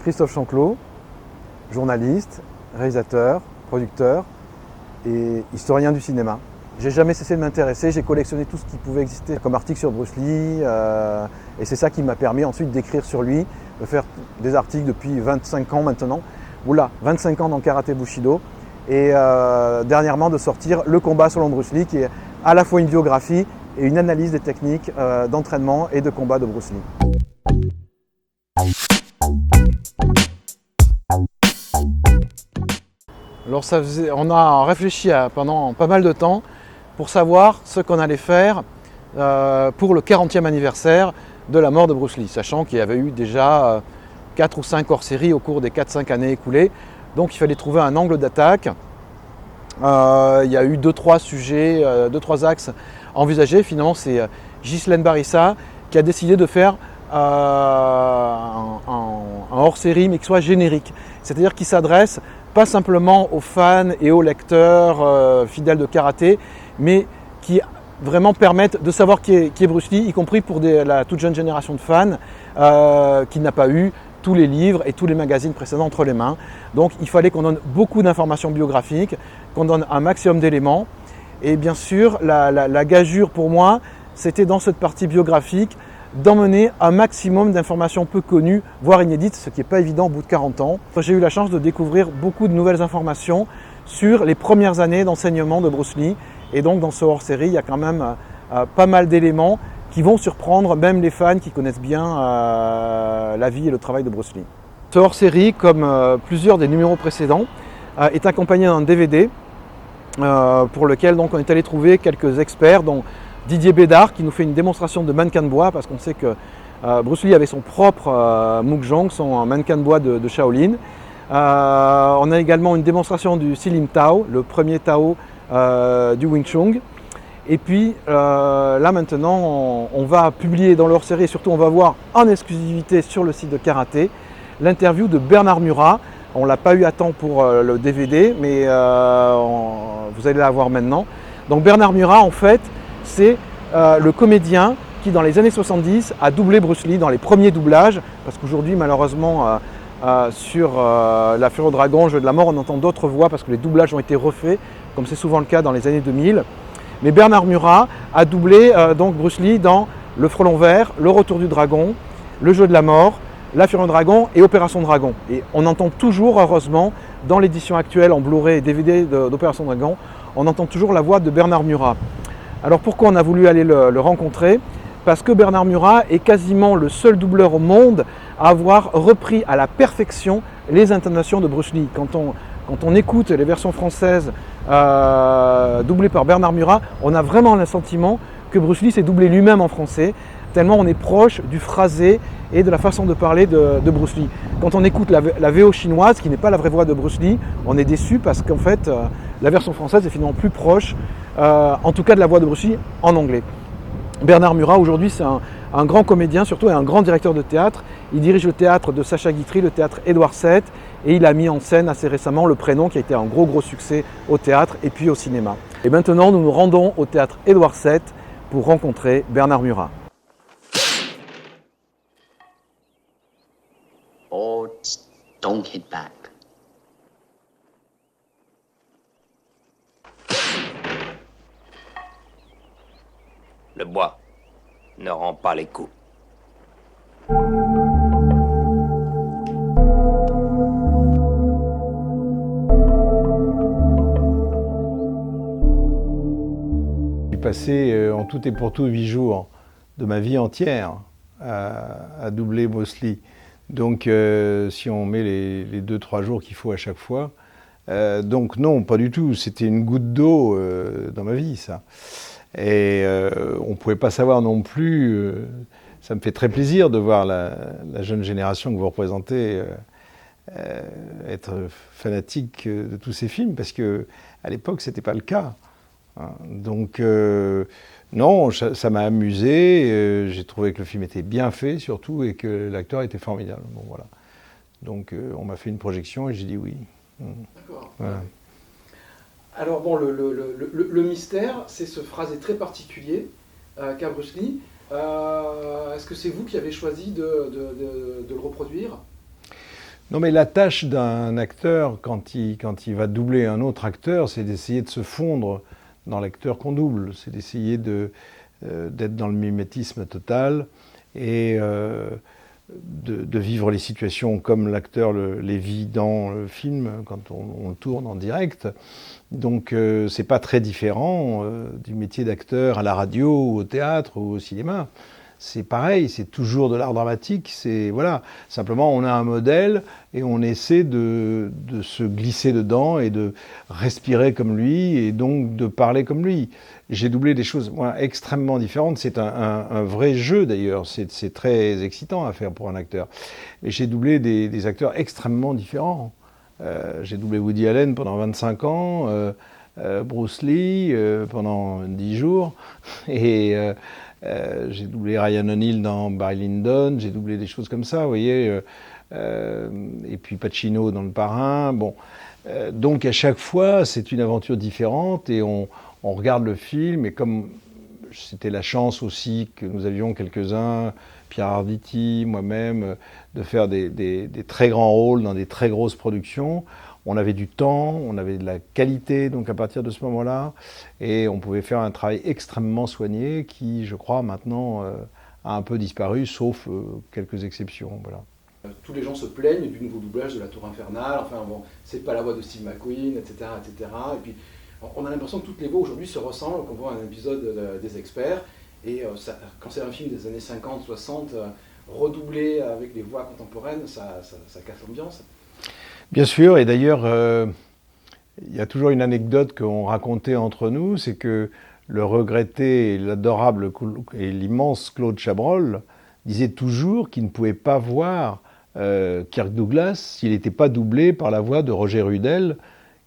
Christophe Chanclot, journaliste, réalisateur, producteur et historien du cinéma. J'ai jamais cessé de m'intéresser, j'ai collectionné tout ce qui pouvait exister comme article sur Bruce Lee et c'est ça qui m'a permis ensuite d'écrire sur lui, de faire des articles depuis 25 ans maintenant. Oula, 25 ans dans Karaté Bushido et dernièrement de sortir Le combat selon Bruce Lee qui est à la fois une biographie et une analyse des techniques d'entraînement et de combat de Bruce Lee. Alors on a réfléchi pendant pas mal de temps pour savoir ce qu'on allait faire pour le 40e anniversaire de la mort de Bruce Lee, sachant qu'il y avait eu déjà 4 ou 5 hors-série au cours des 4-5 années écoulées. Donc il fallait trouver un angle d'attaque. Il y a eu 2-3 sujets, 2-3 axes envisagés. Finalement, c'est Ghislaine Barissa qui a décidé de faire un hors-série mais qui soit générique. C'est-à-dire qu'il s'adresse pas simplement aux fans et aux lecteurs fidèles de karaté, mais qui vraiment permettent de savoir qui est Bruce Lee, y compris pour la toute jeune génération de fans qui n'a pas eu tous les livres et tous les magazines précédents entre les mains. Donc il fallait qu'on donne beaucoup d'informations biographiques, qu'on donne un maximum d'éléments. Et bien sûr, la gageure pour moi, c'était dans cette partie biographique d'emmener un maximum d'informations peu connues, voire inédites, ce qui n'est pas évident au bout de 40 ans. J'ai eu la chance de découvrir beaucoup de nouvelles informations sur les premières années d'enseignement de Bruce Lee. Et donc dans ce hors-série, il y a quand même pas mal d'éléments qui vont surprendre même les fans qui connaissent bien la vie et le travail de Bruce Lee. Ce hors-série, comme plusieurs des numéros précédents, est accompagné d'un DVD pour lequel donc, on est allé trouver quelques experts, dont Didier Bédard qui nous fait une démonstration de mannequin de bois, parce qu'on sait que Bruce Lee avait son propre Mukjong, son mannequin de bois de Shaolin. On a également une démonstration du Silim Tao, le premier Tao du Wing Chun. Et puis là maintenant, on va publier dans leur série, et surtout on va voir en exclusivité sur le site de Karaté, l'interview de Bernard Murat. On ne l'a pas eu à temps pour le DVD, mais vous allez la voir maintenant. Donc Bernard Murat, en fait, c'est le comédien qui, dans les années 70, a doublé Bruce Lee dans les premiers doublages, parce qu'aujourd'hui, malheureusement, sur La Fureur au Dragon, Jeu de la Mort, on entend d'autres voix parce que les doublages ont été refaits, comme c'est souvent le cas dans les années 2000. Mais Bernard Murat a doublé donc Bruce Lee dans Le Frelon Vert, Le Retour du Dragon, Le Jeu de la Mort, La Fureur au Dragon et Opération Dragon. Et on entend toujours, heureusement, dans l'édition actuelle en Blu-ray et DVD d'Opération Dragon, on entend toujours la voix de Bernard Murat. Alors pourquoi on a voulu aller le rencontrer? Parce que Bernard Murat est quasiment le seul doubleur au monde à avoir repris à la perfection les intonations de Bruce Lee. Quand on écoute les versions françaises doublées par Bernard Murat, on a vraiment le sentiment que Bruce Lee s'est doublé lui-même en français, tellement on est proche du phrasé et de la façon de parler de Bruce Lee. Quand on écoute la VO chinoise, qui n'est pas la vraie voix de Bruce Lee, on est déçu parce qu'en fait, la version française est finalement plus proche, en tout cas de la voix de Bruce Lee en anglais. Bernard Murat, aujourd'hui, c'est un grand comédien, surtout, et un grand directeur de théâtre. Il dirige le théâtre de Sacha Guitry, le théâtre Édouard VII, et il a mis en scène assez récemment Le Prénom, qui a été un gros succès au théâtre et puis au cinéma. Et maintenant, nous nous rendons au théâtre Édouard VII pour rencontrer Bernard Murat. Or don't hit back. Le bois ne rend pas les coups. J'ai passé en tout et pour tout 8 jours de ma vie entière à doubler Bruce Lee. Donc si on met les 2-3 jours qu'il faut à chaque fois, donc non, pas du tout, c'était une goutte d'eau dans ma vie ça. Et on ne pouvait pas savoir non plus, ça me fait très plaisir de voir la jeune génération que vous représentez être fanatique de tous ces films, parce qu'à l'époque, ce n'était pas le cas. Hein. Donc, non, ça m'a amusé, j'ai trouvé que le film était bien fait surtout, et que l'acteur était formidable. Bon, voilà. Donc, on m'a fait une projection et j'ai dit oui. D'accord. Voilà. Alors bon, le mystère, c'est ce phrasé très particulier qu'a Bruce Lee. Est-ce que c'est vous qui avez choisi de le reproduire ? Non, mais la tâche d'un acteur, quand il va doubler un autre acteur, c'est d'essayer de se fondre dans l'acteur qu'on double. C'est d'essayer d'être dans le mimétisme total et de vivre les situations comme l'acteur les vit dans le film quand on le tourne en direct. Donc c'est pas très différent du métier d'acteur à la radio, ou au théâtre ou au cinéma. C'est pareil, c'est toujours de l'art dramatique. C'est voilà, simplement on a un modèle et on essaie de se glisser dedans et de respirer comme lui et donc de parler comme lui. J'ai doublé des choses extrêmement différentes. C'est un vrai jeu d'ailleurs. C'est très excitant à faire pour un acteur. Et j'ai doublé des acteurs extrêmement différents. J'ai doublé Woody Allen pendant 25 ans, Bruce Lee pendant 10 jours et j'ai doublé Ryan O'Neal dans Barry Lyndon, j'ai doublé des choses comme ça, vous voyez, et puis Pacino dans Le Parrain. Bon, donc à chaque fois, c'est une aventure différente et on regarde le film et comme c'était la chance aussi que nous avions quelques-uns, Pierre Arditi, moi-même, de faire des très grands rôles dans des très grosses productions. On avait du temps, on avait de la qualité, donc à partir de ce moment-là, et on pouvait faire un travail extrêmement soigné qui, je crois, maintenant a un peu disparu, sauf quelques exceptions. Voilà. Tous les gens se plaignent du nouveau doublage de La Tour Infernale, enfin bon, c'est pas la voix de Steve McQueen, etc., etc. Et puis on a l'impression que toutes les voix aujourd'hui se ressemblent, qu'on voit un épisode des Experts, et quand c'est un film des années 50, 60, redoublé avec les voix contemporaines, ça casse l'ambiance. Bien sûr, et d'ailleurs, il y a toujours une anecdote qu'on racontait entre nous, c'est que le regretté, l'adorable et l'immense Claude Chabrol disait toujours qu'il ne pouvait pas voir Kirk Douglas s'il n'était pas doublé par la voix de Roger Rudel,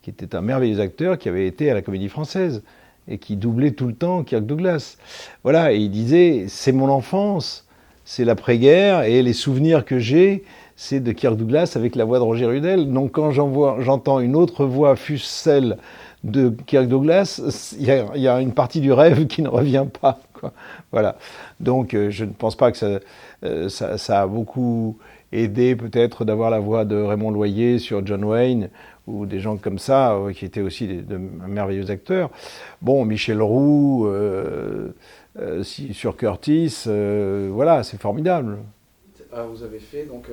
qui était un merveilleux acteur qui avait été à la Comédie Française et qui doublait tout le temps Kirk Douglas. Voilà, et il disait, c'est mon enfance, c'est l'après-guerre, et les souvenirs que j'ai, c'est de Kirk Douglas avec la voix de Roger Rudel. Donc quand j'entends une autre voix, fût-ce celle de Kirk Douglas, il y a une partie du rêve qui ne revient pas, quoi. Voilà. Donc je ne pense pas que ça a beaucoup aidé peut-être d'avoir la voix de Raymond Loyer sur John Wayne, ou des gens comme ça, qui étaient aussi de merveilleux acteurs. Bon, Michel Roux, sur Curtis, voilà, c'est formidable. Vous avez fait donc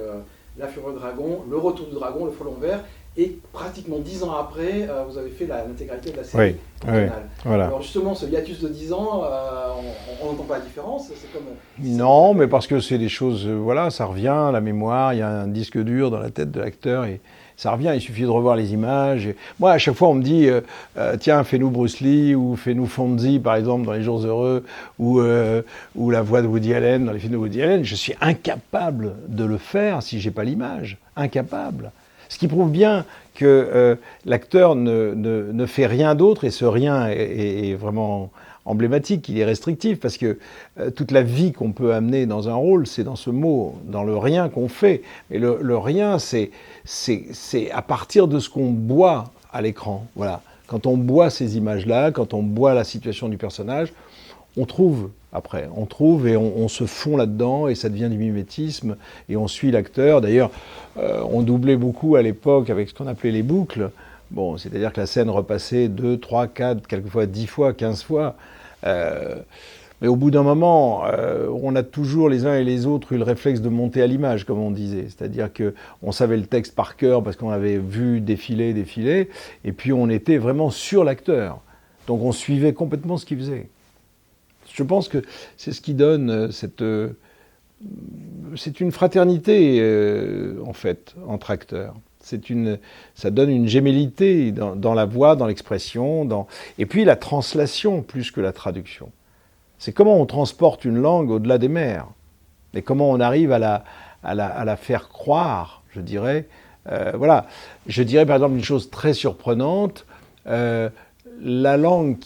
La Fureur du Dragon, Le Retour du Dragon, Le Frelon Vert, et pratiquement 10 ans après, vous avez fait l'intégralité de la série. Oui, voilà. Alors justement, ce hiatus de 10 ans, on n'entend pas la différence, c'est comme... Non, mais parce que c'est des choses, voilà, ça revient, la mémoire, il y a un disque dur dans la tête de l'acteur, et ça revient, il suffit de revoir les images. Et moi, à chaque fois, on me dit, tiens, fais-nous Bruce Lee, ou fais-nous Fonzie, par exemple, dans Les Jours Heureux, ou la voix de Woody Allen, dans les films de Woody Allen. Je suis incapable de le faire si j'ai pas l'image. Incapable. Ce qui prouve bien que l'acteur ne fait rien d'autre, et ce rien est vraiment emblématique, il est restrictif, parce que toute la vie qu'on peut amener dans un rôle, c'est dans ce mot, dans le rien qu'on fait. Et le rien, c'est à partir de ce qu'on boit à l'écran. Voilà. Quand on boit ces images-là, quand on boit la situation du personnage, on trouve après, et on se fond là-dedans, et ça devient du mimétisme, et on suit l'acteur. D'ailleurs, on doublait beaucoup à l'époque avec ce qu'on appelait les boucles. Bon, c'est-à-dire que la scène repassait 2, 3, 4, quelquefois 10 fois, 15 fois. Mais au bout d'un moment, on a toujours les uns et les autres eu le réflexe de monter à l'image, comme on disait. C'est-à-dire qu'on savait le texte par cœur parce qu'on avait vu défiler, et puis on était vraiment sur l'acteur. Donc on suivait complètement ce qu'il faisait. Je pense que c'est ce qui donne c'est une fraternité, en fait, entre acteurs. Ça donne une gémellité dans la voix, dans l'expression, et puis la translation plus que la traduction. C'est comment on transporte une langue au-delà des mers, et comment on arrive à la faire croire, je dirais. Voilà. Je dirais par exemple une chose très surprenante, la langue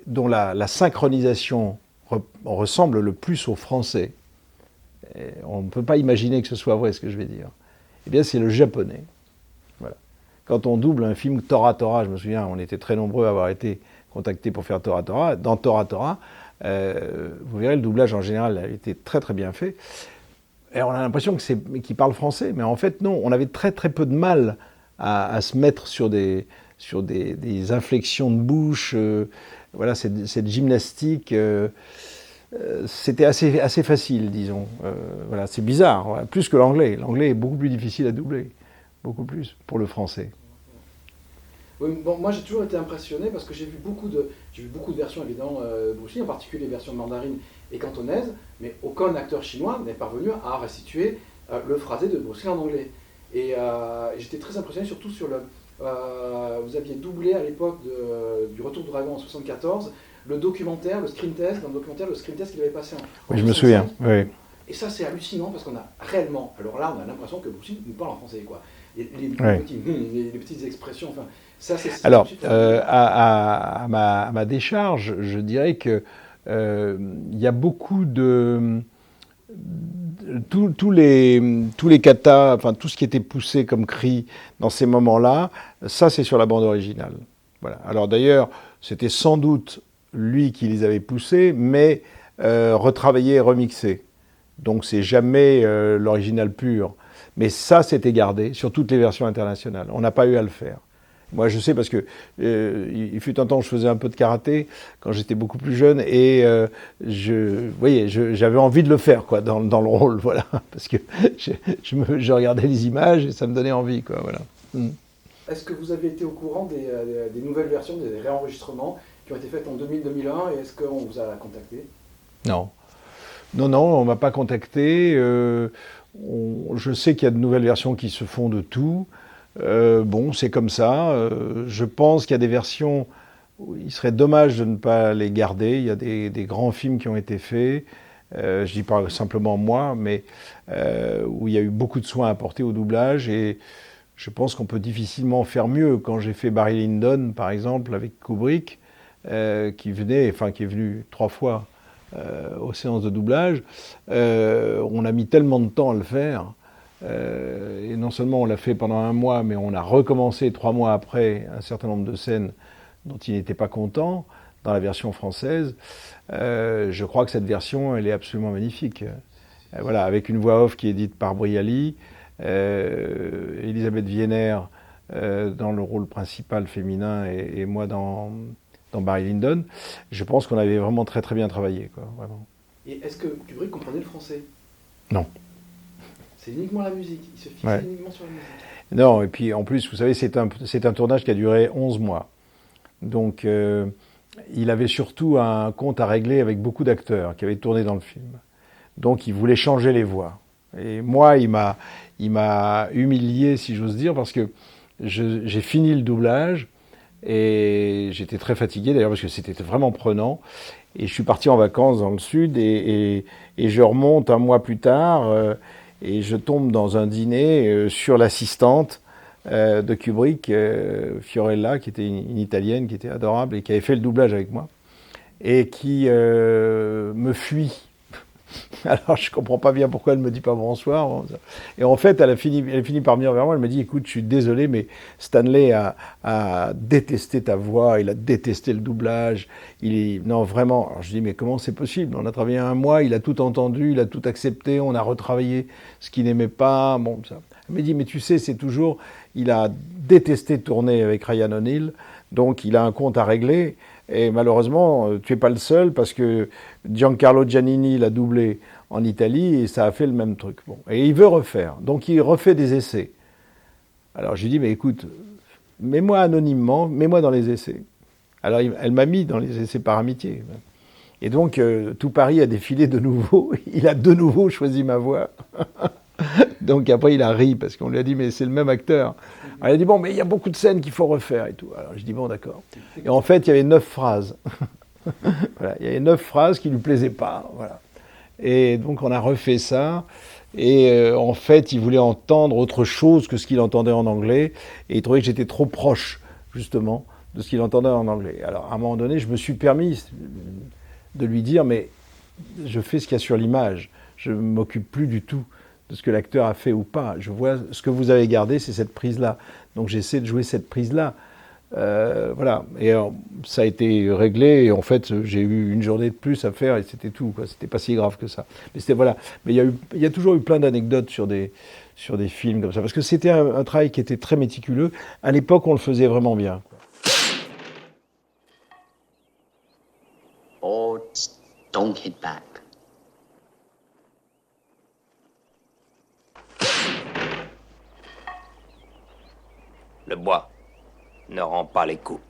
dont la synchronisation ressemble le plus au français, et on ne peut pas imaginer que ce soit vrai ce que je vais dire, eh bien c'est le japonais. Voilà. Quand on double un film Tora Tora, je me souviens, on était très nombreux à avoir été contactés pour faire Tora Tora. Dans Tora Tora, vous verrez, le doublage en général a été très très bien fait. Et on a l'impression qu'il parle français, mais en fait non, on avait très très peu de mal à se mettre sur des inflexions de bouche, voilà, cette gymnastique, c'était assez facile, disons. Voilà, c'est bizarre, voilà, plus que l'anglais. L'anglais est beaucoup plus difficile à doubler, beaucoup plus pour le français. Oui, bon, moi j'ai toujours été impressionné parce que j'ai vu beaucoup de versions évidemment de Bruce Lee, en particulier les versions mandarines et cantonaises, mais aucun acteur chinois n'est parvenu à restituer le phrasé de Bruce Lee en anglais. Et j'étais très impressionné surtout sur le... vous aviez doublé à l'époque du Retour du Dragon en 1974 le documentaire, le screen test, dans le documentaire, le screen test qu'il avait passé en Oui, je me souviens, oui. Et ça c'est hallucinant parce qu'on a réellement, alors là on a l'impression que Bruce Lee nous parle en français, quoi. Les petites expressions, enfin... Ça, alors, à ma décharge, je dirais que il y a beaucoup de... Tous les katas, enfin tout ce qui était poussé comme cri dans ces moments-là, ça c'est sur la bande originale. Voilà. Alors d'ailleurs, c'était sans doute lui qui les avait poussés, mais retravaillé et remixé. Donc c'est jamais l'original pur. Mais ça, c'était gardé sur toutes les versions internationales. On n'a pas eu à le faire. Moi, je sais parce que il fut un temps où je faisais un peu de karaté quand j'étais beaucoup plus jeune et j'avais envie de le faire, quoi, dans le rôle, voilà, parce que je regardais les images et ça me donnait envie, quoi, voilà. Est-ce que vous avez été au courant des nouvelles versions, des réenregistrements qui ont été faits en 2000-2001 et est-ce qu'on vous a contacté? Non, on m'a pas contacté. Je sais qu'il y a de nouvelles versions qui se font de tout. Bon, c'est comme ça. Je pense qu'il y a des versions où il serait dommage de ne pas les garder. Il y a des grands films qui ont été faits. Je dis pas simplement moi, mais où il y a eu beaucoup de soins apportés au doublage. Et je pense qu'on peut difficilement faire mieux. Quand j'ai fait Barry Lyndon, par exemple, avec Kubrick, qui est venu 3 fois aux séances de doublage, on a mis tellement de temps à le faire. Et non seulement on l'a fait pendant 1 mois, mais on a recommencé 3 mois après un certain nombre de scènes dont il n'était pas content dans la version française. Je crois que cette version, elle est absolument magnifique. Voilà, avec une voix off qui est dite par Brialy, Elisabeth Wiener dans le rôle principal féminin et moi dans Barry Lyndon. Je pense qu'on avait vraiment très très bien travaillé, quoi, vraiment. Et est-ce que Kubrick comprenait le français? Non. C'est uniquement la musique, il se fixait uniquement sur la musique. Non, et puis en plus, vous savez, c'est un tournage qui a duré 11 mois. Donc, il avait surtout un compte à régler avec beaucoup d'acteurs qui avaient tourné dans le film. Donc, il voulait changer les voix. Et moi, il m'a humilié, si j'ose dire, parce que j'ai fini le doublage et j'étais très fatigué, d'ailleurs, parce que c'était vraiment prenant. Et je suis parti en vacances dans le sud et je remonte 1 mois plus tard... et je tombe dans un dîner sur l'assistante de Kubrick, Fiorella, qui était une Italienne, qui était adorable et qui avait fait le doublage avec moi, et qui me fuit. Alors je comprends pas bien pourquoi elle me dit pas bonsoir. Et en fait, elle finit par venir vers moi, elle me dit, écoute, je suis désolé, mais Stanley a détesté ta voix, il a détesté le doublage. Non, vraiment. Alors je dis, mais comment c'est possible? On a travaillé 1 mois, il a tout entendu, il a tout accepté, on a retravaillé ce qu'il n'aimait pas. Bon, ça. Elle me dit, mais tu sais, c'est toujours, il a détesté tourner avec Ryan O'Neal, donc il a un compte à régler. Et malheureusement, tu n'es pas le seul parce que Giancarlo Giannini l'a doublé en Italie et ça a fait le même truc. Bon. Et il veut refaire. Donc il refait des essais. Alors je lui dis, mais écoute, mets-moi anonymement, mets-moi dans les essais. Alors elle m'a mis dans les essais par amitié. Et donc tout Paris a défilé de nouveau. Il a de nouveau choisi ma voix. Donc après il a ri parce qu'on lui a dit, mais c'est le même acteur. Alors, il a dit, bon, mais il y a beaucoup de scènes qu'il faut refaire et tout. Alors je dis, bon, d'accord. Et en fait, il y avait 9 phrases. Voilà, il y avait 9 phrases qui ne lui plaisaient pas. Voilà. Et donc, on a refait ça. Et en fait, il voulait entendre autre chose que ce qu'il entendait en anglais. Et il trouvait que j'étais trop proche, justement, de ce qu'il entendait en anglais. Alors, à un moment donné, je me suis permis de lui dire, mais je fais ce qu'il y a sur l'image. Je ne m'occupe plus du tout de ce que l'acteur a fait ou pas. Je vois ce que vous avez gardé, c'est cette prise-là. Donc j'essaie de jouer cette prise-là. Voilà. Et ça a été réglé. Et en fait, j'ai eu une journée de plus à faire et c'était tout, quoi. C'était pas si grave que ça. Mais c'était voilà. Mais il y a toujours eu plein d'anecdotes sur des films comme ça, parce que c'était un travail qui était très méticuleux. À l'époque, on le faisait vraiment bien. Or don't hit back. Le bois ne rend pas les coups.